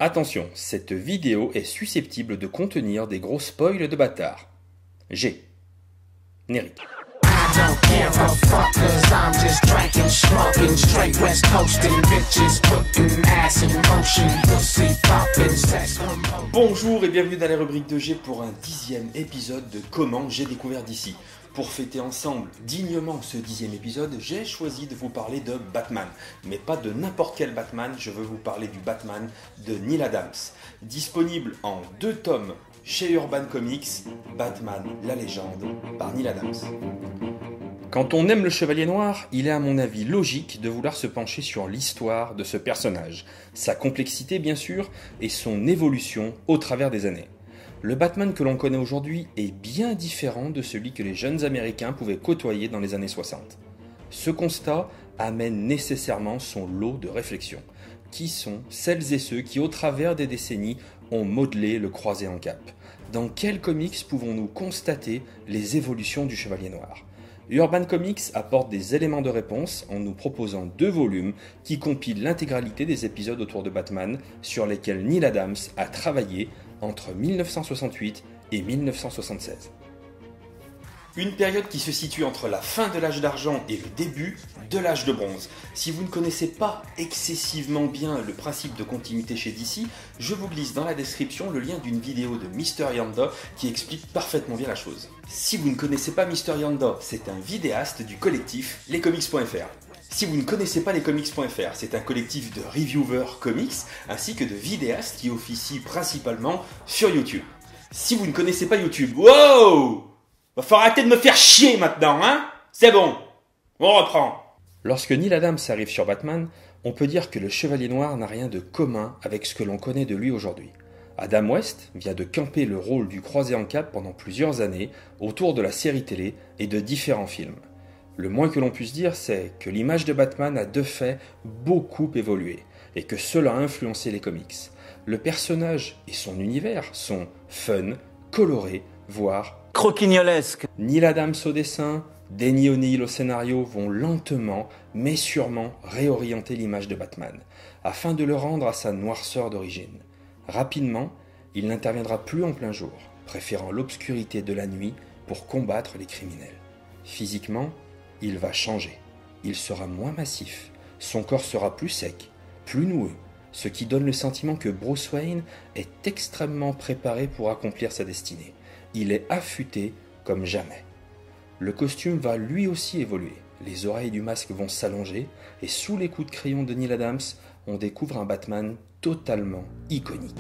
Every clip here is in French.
Attention, cette vidéo est susceptible de contenir des gros spoils de bâtards. Générique. Don't care a fuck cause I'm just drinking, smoking, straight west coasting, bitches putting ass in motion, pussy popping, sex promoting. Bonjour et bienvenue dans la rubrique de G pour un 10e épisode de Comment j'ai découvert DC. Pour fêter ensemble dignement ce 10e épisode, j'ai choisi de vous parler de Batman. Mais pas de n'importe quel Batman, je veux vous parler du Batman de Neal Adams. Disponible en 2 tomes chez Urban Comics, Batman, la légende, par Neal Adams. Quand on aime le Chevalier Noir, il est à mon avis logique de vouloir se pencher sur l'histoire de ce personnage, sa complexité bien sûr, et son évolution au travers des années. Le Batman que l'on connaît aujourd'hui est bien différent de celui que les jeunes Américains pouvaient côtoyer dans les années 60. Ce constat amène nécessairement son lot de réflexions. Qui sont celles et ceux qui, au travers des décennies, ont modelé le croisé en cap? Dans quels comics pouvons-nous constater les évolutions du Chevalier Noir? Urban Comics apporte des éléments de réponse en nous proposant 2 volumes qui compilent l'intégralité des épisodes autour de Batman sur lesquels Neal Adams a travaillé entre 1968 et 1976. Une période qui se situe entre la fin de l'âge d'argent et le début de l'âge de bronze. Si vous ne connaissez pas excessivement bien le principe de continuité chez DC, je vous glisse dans la description le lien d'une vidéo de Mr. Yanda qui explique parfaitement bien la chose. Si vous ne connaissez pas Mr. Yanda, c'est un vidéaste du collectif lescomics.fr. Si vous ne connaissez pas lescomics.fr, c'est un collectif de reviewers comics ainsi que de vidéastes qui officient principalement sur YouTube. Si vous ne connaissez pas YouTube, wow! Va falloir arrêter de me faire chier maintenant, hein? C'est bon, on reprend. Lorsque Neal Adams arrive sur Batman, on peut dire que le Chevalier Noir n'a rien de commun avec ce que l'on connaît de lui aujourd'hui. Adam West vient de camper le rôle du croisé en cap pendant plusieurs années autour de la série télé et de différents films. Le moins que l'on puisse dire, c'est que l'image de Batman a de fait beaucoup évolué et que cela a influencé les comics. Le personnage et son univers sont fun, colorés, voire croquignolesque. Neal Adams au dessin, Denny O'Neil au scénario vont lentement mais sûrement réorienter l'image de Batman afin de le rendre à sa noirceur d'origine. Rapidement, il n'interviendra plus en plein jour, préférant l'obscurité de la nuit pour combattre les criminels. Physiquement, il va changer. Il sera moins massif, son corps sera plus sec, plus noueux, ce qui donne le sentiment que Bruce Wayne est extrêmement préparé pour accomplir sa destinée. Il est affûté comme jamais. Le costume va lui aussi évoluer. Les oreilles du masque vont s'allonger et sous les coups de crayon de Neal Adams, on découvre un Batman totalement iconique.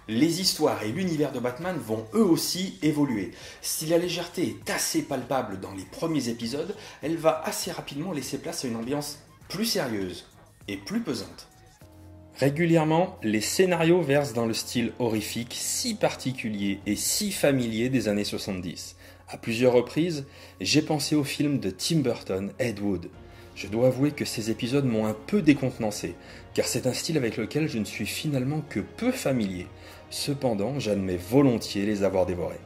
Les histoires et l'univers de Batman vont eux aussi évoluer. Si la légèreté est assez palpable dans les premiers épisodes, elle va assez rapidement laisser place à une ambiance plus sérieuse et plus pesante. Régulièrement, les scénarios versent dans le style horrifique si particulier et si familier des années 70. À plusieurs reprises, j'ai pensé au film de Tim Burton, Ed Wood. Je dois avouer que ces épisodes m'ont un peu décontenancé, car c'est un style avec lequel je ne suis finalement que peu familier. Cependant, j'admets volontiers les avoir dévorés.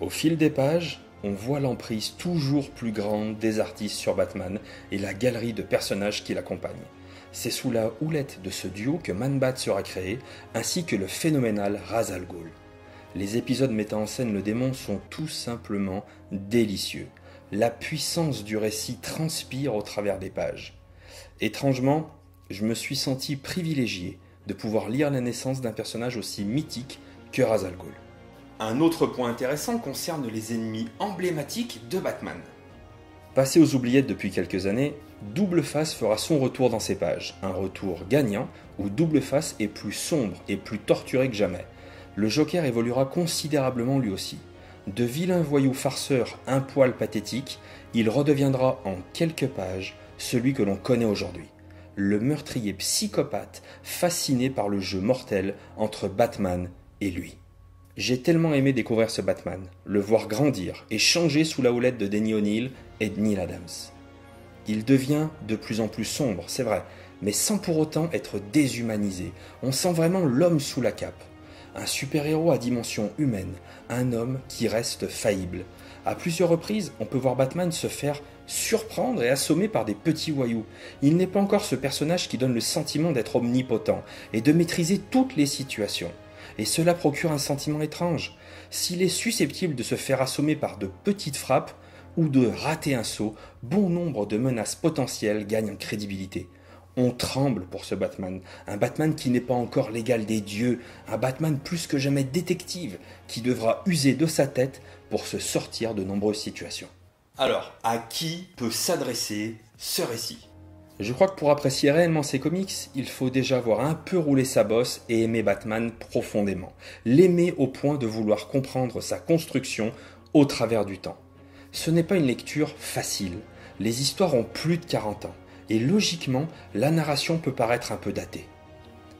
Au fil des pages, on voit l'emprise toujours plus grande des artistes sur Batman et la galerie de personnages qui l'accompagnent. C'est sous la houlette de ce duo que Man-Bat sera créé, ainsi que le phénoménal Ra's al Ghul. Les épisodes mettant en scène le démon sont tout simplement délicieux. La puissance du récit transpire au travers des pages. Étrangement, je me suis senti privilégié de pouvoir lire la naissance d'un personnage aussi mythique que Ra's al Ghul. Un autre point intéressant concerne les ennemis emblématiques de Batman. Passé aux oubliettes depuis quelques années, Double Face fera son retour dans ces pages, un retour gagnant où Double Face est plus sombre et plus torturé que jamais. Le Joker évoluera considérablement lui aussi. De vilain voyou farceur un poil pathétique, il redeviendra en quelques pages celui que l'on connaît aujourd'hui. Le meurtrier psychopathe fasciné par le jeu mortel entre Batman et lui. J'ai tellement aimé découvrir ce Batman, le voir grandir et changer sous la houlette de Denny O'Neil et de Neal Adams. Il devient de plus en plus sombre, c'est vrai, mais sans pour autant être déshumanisé. On sent vraiment l'homme sous la cape. Un super-héros à dimension humaine, un homme qui reste faillible. À plusieurs reprises, on peut voir Batman se faire surprendre et assommer par des petits voyous. Il n'est pas encore ce personnage qui donne le sentiment d'être omnipotent et de maîtriser toutes les situations. Et cela procure un sentiment étrange. S'il est susceptible de se faire assommer par de petites frappes ou de rater un saut, bon nombre de menaces potentielles gagnent en crédibilité. On tremble pour ce Batman, un Batman qui n'est pas encore l'égal des dieux, un Batman plus que jamais détective, qui devra user de sa tête pour se sortir de nombreuses situations. Alors, à qui peut s'adresser ce récit ? Je crois que pour apprécier réellement ces comics, il faut déjà avoir un peu roulé sa bosse et aimer Batman profondément. L'aimer au point de vouloir comprendre sa construction au travers du temps. Ce n'est pas une lecture facile, les histoires ont plus de 40 ans. Et logiquement, la narration peut paraître un peu datée.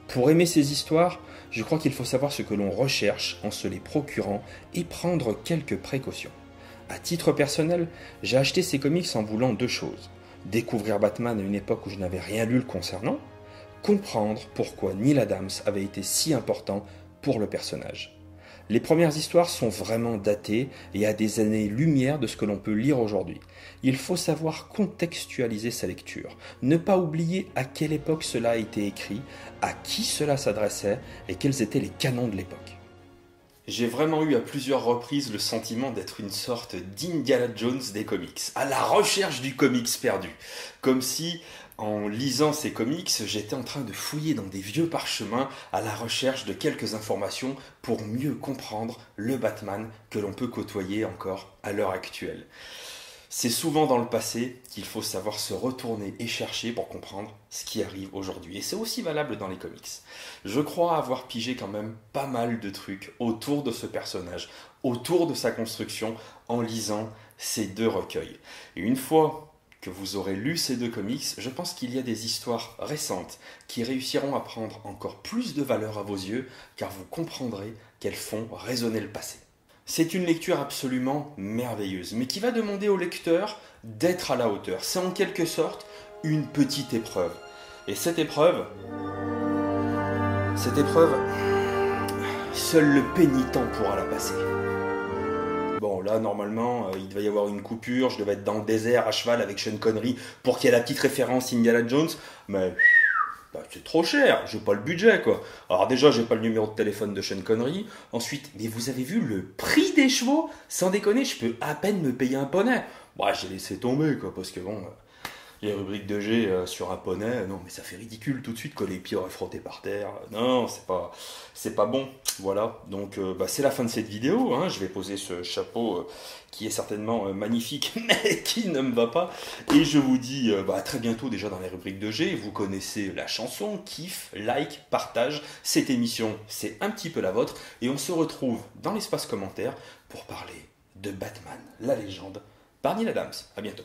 Pour aimer ces histoires, je crois qu'il faut savoir ce que l'on recherche en se les procurant et prendre quelques précautions. À titre personnel, j'ai acheté ces comics en voulant deux choses. Découvrir Batman à une époque où je n'avais rien lu le concernant, comprendre pourquoi Neal Adams avait été si important pour le personnage. Les premières histoires sont vraiment datées et à des années-lumière de ce que l'on peut lire aujourd'hui. Il faut savoir contextualiser sa lecture, ne pas oublier à quelle époque cela a été écrit, à qui cela s'adressait et quels étaient les canons de l'époque. J'ai vraiment eu à plusieurs reprises le sentiment d'être une sorte d'Indiana Jones des comics, à la recherche du comics perdu, comme si en lisant ces comics, j'étais en train de fouiller dans des vieux parchemins à la recherche de quelques informations pour mieux comprendre le Batman que l'on peut côtoyer encore à l'heure actuelle. C'est souvent dans le passé qu'il faut savoir se retourner et chercher pour comprendre ce qui arrive aujourd'hui. Et c'est aussi valable dans les comics. Je crois avoir pigé quand même pas mal de trucs autour de ce personnage, autour de sa construction, en lisant ces deux recueils. Et une fois que vous aurez lu ces deux comics, je pense qu'il y a des histoires récentes qui réussiront à prendre encore plus de valeur à vos yeux, car vous comprendrez qu'elles font résonner le passé. C'est une lecture absolument merveilleuse, mais qui va demander au lecteur d'être à la hauteur. C'est en quelque sorte une petite épreuve. Et cette épreuve, seul le pénitent pourra la passer. Bon, là, normalement, il devait y avoir une coupure, je devais être dans le désert à cheval avec Sean Connery pour qu'il y ait la petite référence Indiana Jones, mais c'est trop cher, j'ai pas le budget, quoi. Alors déjà, j'ai pas le numéro de téléphone de Sean Connery. Ensuite, mais vous avez vu le prix des chevaux ? Sans déconner, je peux à peine me payer un poney. Bon, j'ai laissé tomber, quoi, parce que bon, les rubriques de G sur un poney, non, mais ça fait ridicule tout de suite, que les pieds auraient frotté par terre. Non, c'est pas bon. Voilà, donc c'est la fin de cette vidéo, hein. Je vais poser ce chapeau qui est certainement magnifique, mais qui ne me va pas. Et je vous dis à très bientôt déjà dans les rubriques de G. Vous connaissez la chanson, kiff, like, partage. Cette émission, c'est un petit peu la vôtre. Et on se retrouve dans l'espace commentaire pour parler de Batman, la légende, par Neal Adams. À bientôt.